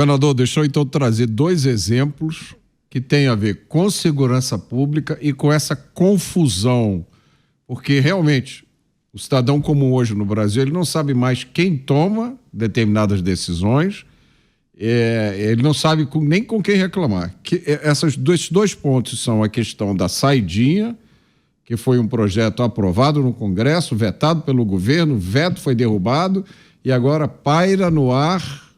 Senador, deixa eu então trazer dois exemplos que têm a ver com segurança pública e com essa confusão, porque realmente o cidadão comum hoje no Brasil, ele não sabe mais quem toma determinadas decisões, ele não sabe nem com quem reclamar. Esses dois pontos são a questão da saidinha, que foi um projeto aprovado no Congresso, vetado pelo governo, o veto foi derrubado e agora paira no ar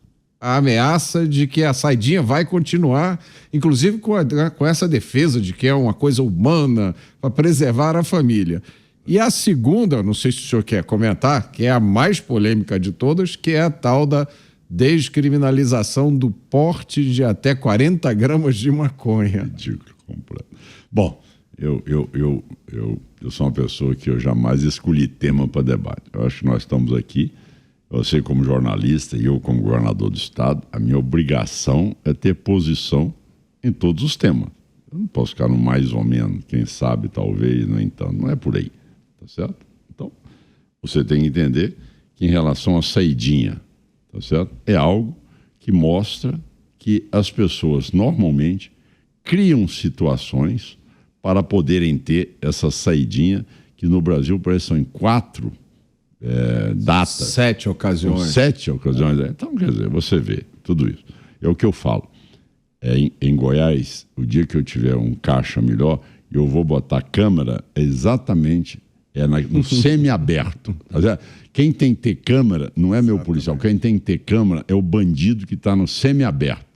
a ameaça de que a saidinha vai continuar, inclusive com essa defesa de que é uma coisa humana para preservar a família. E a segunda, não sei se o senhor quer comentar, que é a mais polêmica de todas, que é a tal da descriminalização do porte de até 40 gramas de maconha. Ridículo, completo. Bom, eu sou uma pessoa que eu jamais escolhi tema para debate. Eu acho que nós estamos aqui, você como jornalista e eu como governador do estado, a minha obrigação é ter posição em todos os temas. Eu não posso ficar no mais ou menos, quem sabe, talvez, no entanto, não é por aí, tá certo? Então, você tem que entender que em relação à saidinha, tá certo? É algo que mostra que as pessoas normalmente criam situações para poderem ter essa saidinha, que no Brasil parece que são em 4 datas. 7 ocasiões. 7 ocasiões. Então, quer dizer, você vê tudo isso. É o que eu falo. Em Goiás, o dia que eu tiver um caixa melhor, eu vou botar câmera exatamente no semi-aberto. Quem tem que ter câmera não é meu policial. Quem tem que ter câmera é o bandido que está no semi-aberto.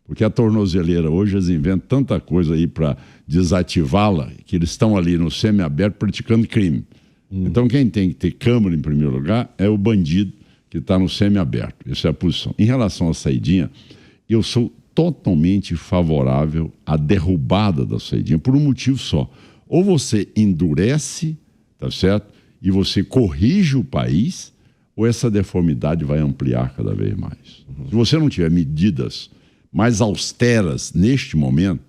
Porque a tornozeleira hoje, eles inventam tanta coisa aí para desativá-la, que eles estão ali no semi-aberto praticando crime. Então quem tem que ter câmera em primeiro lugar é o bandido que está no semi-aberto. Essa é a posição. Em relação à saidinha, eu sou totalmente favorável à derrubada da saidinha por um motivo só. Ou você endurece, tá certo? E você corrige o país, ou essa deformidade vai ampliar cada vez mais. Se você não tiver medidas mais austeras neste momento,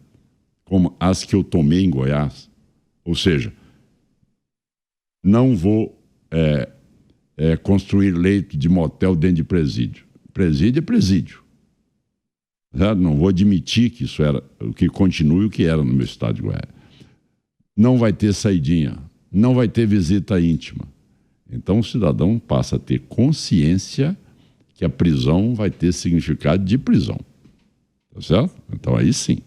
como as que eu tomei em Goiás, ou seja, não vou construir leito de motel dentro de presídio. Presídio é presídio. Certo? Não vou admitir que isso era, que continue o que era no meu estado de Goiás. Não vai ter saidinha, não vai ter visita íntima. Então o cidadão passa a ter consciência que a prisão vai ter significado de prisão. Tá certo? Então aí sim.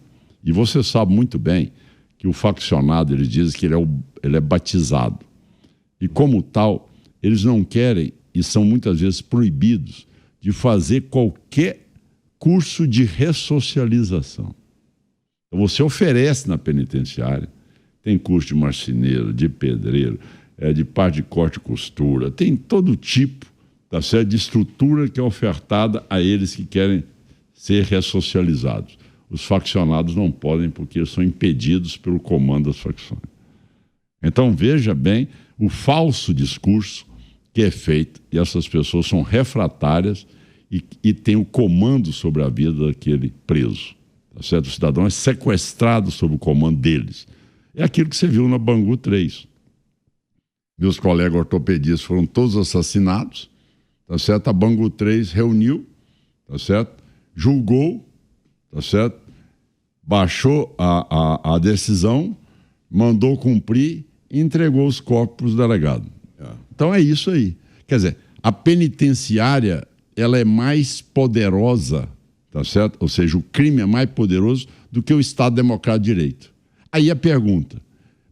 E você sabe muito bem que o faccionado, eles dizem que ele é batizado. E como tal, eles não querem e são muitas vezes proibidos de fazer qualquer curso de ressocialização. Então, você oferece na penitenciária, tem curso de marceneiro, de pedreiro, de parte de corte e costura, tem todo tipo, tá certo, de estrutura que é ofertada a eles que querem ser ressocializados. Os faccionados não podem porque eles são impedidos pelo comando das facções. Então veja bem o falso discurso que é feito, e essas pessoas são refratárias e têm o comando sobre a vida daquele preso. Tá certo? O cidadão é sequestrado sob o comando deles. É aquilo que você viu na Bangu 3. Meus colegas ortopedistas foram todos assassinados, tá certo? A Bangu 3 reuniu, tá certo? Julgou, tá certo? Baixou a decisão, mandou cumprir e entregou os corpos do delegado. Então é isso aí. Quer dizer, a penitenciária, ela é mais poderosa, tá certo? Ou seja, o crime é mais poderoso do que o Estado Democrático de Direito. Aí a pergunta,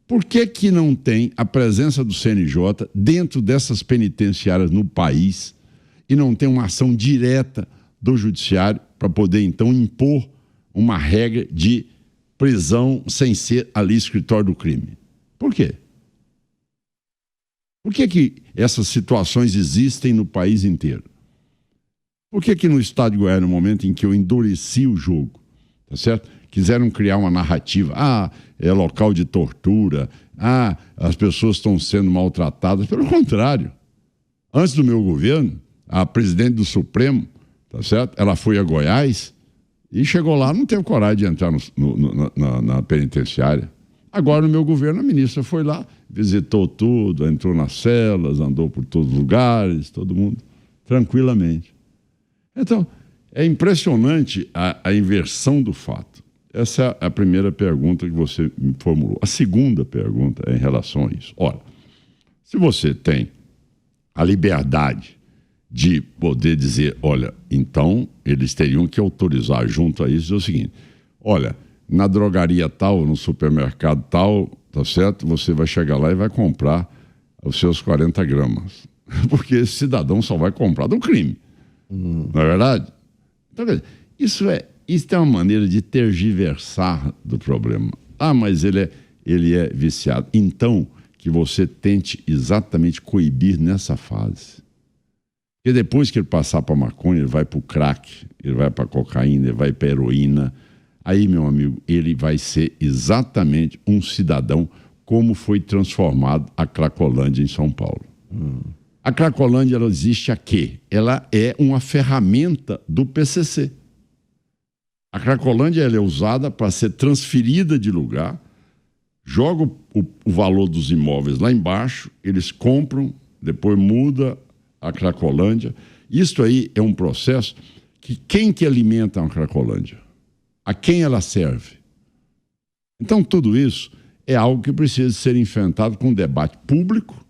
por que que não tem a presença do CNJ dentro dessas penitenciárias no país e não tem uma ação direta do judiciário para poder, então, impor uma regra de prisão sem ser ali escritório do crime? Por quê? Por que que essas situações existem no país inteiro? Por que que no estado de Goiás, no momento em que eu endureci o jogo, tá certo? Quiseram criar uma narrativa, é local de tortura, as pessoas estão sendo maltratadas. Pelo contrário, antes do meu governo, a presidente do Supremo, tá certo? Ela foi a Goiás e chegou lá, não teve coragem de entrar na penitenciária. Agora, no meu governo, a ministra foi lá, visitou tudo, entrou nas celas, andou por todos os lugares, todo mundo, tranquilamente. Então, É impressionante a inversão do fato. Essa é a primeira pergunta que você me formulou. A segunda pergunta é em relação a isso. Ora, se você tem a liberdade de poder dizer, olha, então eles teriam que autorizar junto a isso o seguinte, olha, na drogaria tal, no supermercado tal, tá certo? Você vai chegar lá e vai comprar os seus 40 gramas. Porque esse cidadão só vai comprar do crime. Não é verdade? Então, isso é uma maneira de tergiversar do problema. Ah, mas ele é viciado. Então, que você tente exatamente coibir nessa fase. Porque depois que ele passar para maconha, ele vai para o crack, ele vai para a cocaína, ele vai para a heroína. Aí, meu amigo, ele vai ser exatamente um cidadão como foi transformado a Cracolândia em São Paulo. A Cracolândia, ela existe a quê? Ela é uma ferramenta do PCC. A Cracolândia ela é usada para ser transferida de lugar, joga o valor dos imóveis lá embaixo, eles compram, depois muda a Cracolândia. Isso aí é um processo que quem que alimenta a Cracolândia? A quem ela serve? Então, tudo isso é algo que precisa ser enfrentado com um debate público,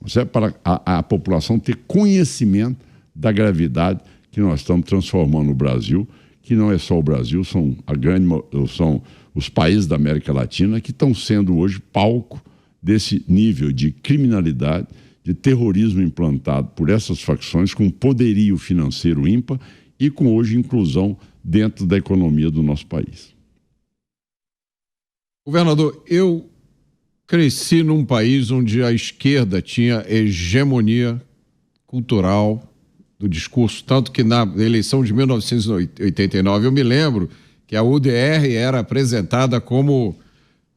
certo? Para a população ter conhecimento da gravidade que nós estamos transformando o Brasil, que não é só o Brasil, são os países da América Latina que estão sendo hoje palco desse nível de criminalidade, de terrorismo implantado por essas facções com poderio financeiro ímpar e com hoje inclusão dentro da economia do nosso país. Governador, eu cresci num país onde a esquerda tinha hegemonia cultural do discurso, tanto que na eleição de 1989 eu me lembro que a UDR era apresentada como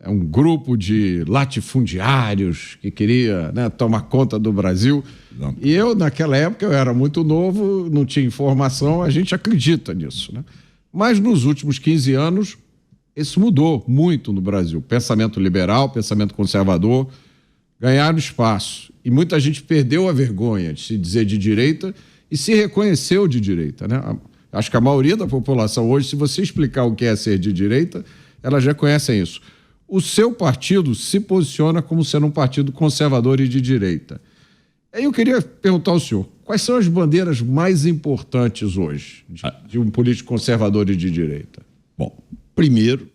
um grupo de latifundiários que queria, né, tomar conta do Brasil. Não. E eu, naquela época, eu era muito novo, não tinha informação, a gente acredita nisso, né? Mas nos últimos 15 anos, isso mudou muito no Brasil. Pensamento liberal, pensamento conservador ganharam espaço. E muita gente perdeu a vergonha de se dizer de direita e se reconheceu de direita, né? Acho que a maioria da população hoje, se você explicar o que é ser de direita, elas já conhecem isso. O seu partido se posiciona como sendo um partido conservador e de direita. Aí eu queria perguntar ao senhor, quais são as bandeiras mais importantes hoje de um político conservador e de direita? Bom, primeiro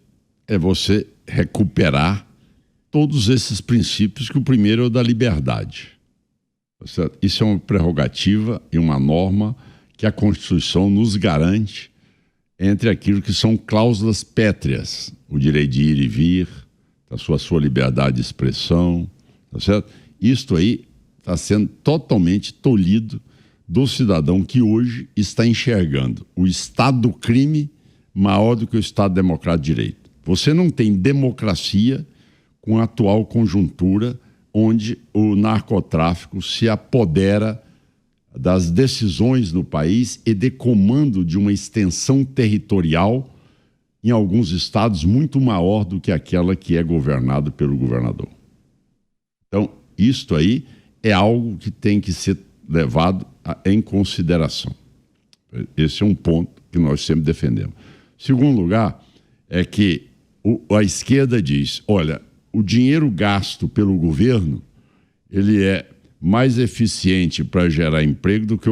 é você recuperar todos esses princípios, que o primeiro é o da liberdade. Isso é uma prerrogativa e uma norma que a Constituição nos garante entre aquilo que são cláusulas pétreas, o direito de ir e vir, a sua liberdade de expressão, tá certo? Isto aí está sendo totalmente tolhido do cidadão que hoje está enxergando o Estado do crime maior do que o Estado democrático de direito. Você não tem democracia com a atual conjuntura onde o narcotráfico se apodera das decisões no país e de comando de uma extensão territorial em alguns estados muito maior do que aquela que é governada pelo governador. Então, isto aí é algo que tem que ser levado em consideração. Esse é um ponto que nós sempre defendemos. Segundo lugar, é que a esquerda diz, olha, o dinheiro gasto pelo governo, ele é mais eficiente para gerar emprego do que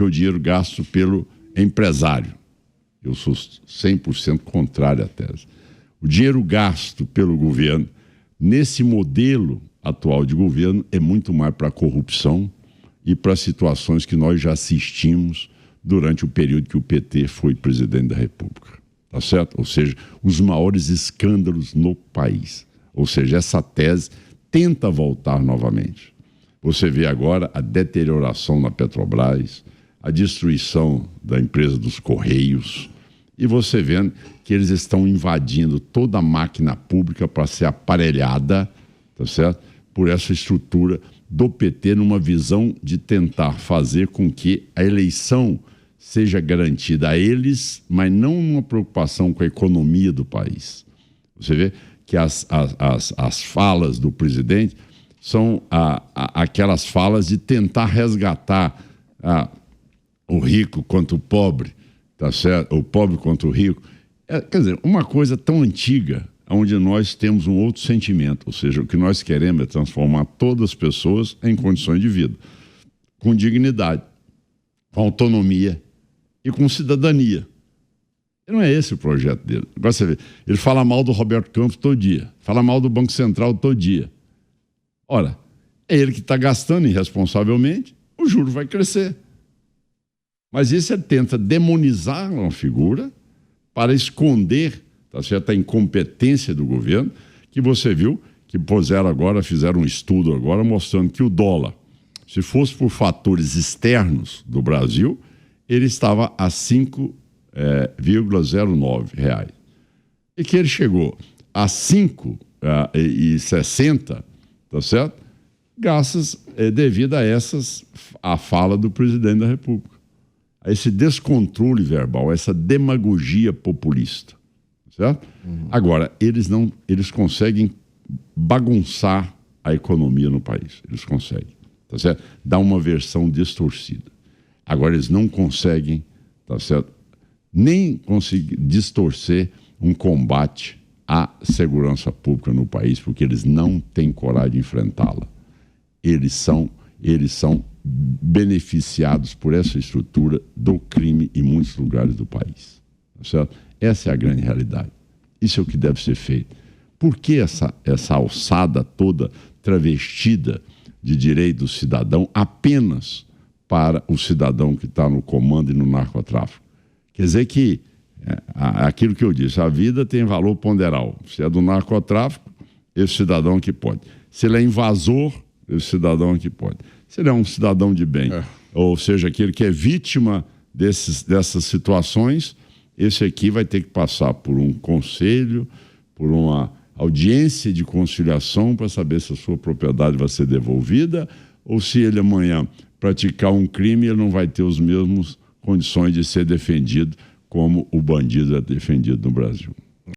o dinheiro gasto pelo empresário. Eu sou 100% contrário à tese. O dinheiro gasto pelo governo, nesse modelo atual de governo, é muito mais para a corrupção e para situações que nós já assistimos durante o período que o PT foi presidente da República. Tá certo? Ou seja, os maiores escândalos no país. Ou seja, essa tese tenta voltar novamente. Você vê agora a deterioração na Petrobras, a destruição da empresa dos Correios, e você vendo que eles estão invadindo toda a máquina pública para ser aparelhada, tá certo? Por essa estrutura do PT, numa visão de tentar fazer com que a eleição seja garantida a eles, mas não numa preocupação com a economia do país. Você vê que as falas do presidente são aquelas falas de tentar resgatar o rico quanto o pobre, tá certo? O pobre contra o rico. Quer dizer, uma coisa tão antiga, onde nós temos um outro sentimento, ou seja, o que nós queremos é transformar todas as pessoas em condições de vida, com dignidade, com autonomia e com cidadania. E não é esse o projeto dele. Agora você vê, ele fala mal do Roberto Campos todo dia, fala mal do Banco Central todo dia. Ora, é ele que está gastando irresponsavelmente, o juro vai crescer. Mas isso ele tenta demonizar uma figura para esconder, tá certo, a incompetência do governo, que você viu que fizeram um estudo agora mostrando que o dólar, se fosse por fatores externos do Brasil, ele estava a 5,09 reais. E que ele chegou a 5,60, tá certo? Graças devido a fala do presidente da República. A esse descontrole verbal, essa demagogia populista, certo? Agora, eles conseguem bagunçar a economia no país. Eles conseguem, tá certo? Dar uma versão distorcida. Agora, eles não conseguem, tá certo? Nem conseguir distorcer um combate à segurança pública no país, porque eles não têm coragem de enfrentá-la. Eles são beneficiados por essa estrutura do crime em muitos lugares do país. Tá certo? Essa é a grande realidade. Isso é o que deve ser feito. Por que essa alçada toda travestida de direito do cidadão apenas para o cidadão que está no comando e no narcotráfico? Quer dizer que, aquilo que eu disse, a vida tem valor ponderal. Se é do narcotráfico, esse cidadão que pode. Se ele é invasor, esse cidadão que pode. Se ele é um cidadão de bem, ou seja, aquele que é vítima dessas situações, esse aqui vai ter que passar por um conselho, por uma audiência de conciliação para saber se a sua propriedade vai ser devolvida ou se ele amanhã praticar um crime, ele não vai ter as mesmas condições de ser defendido como o bandido é defendido no Brasil.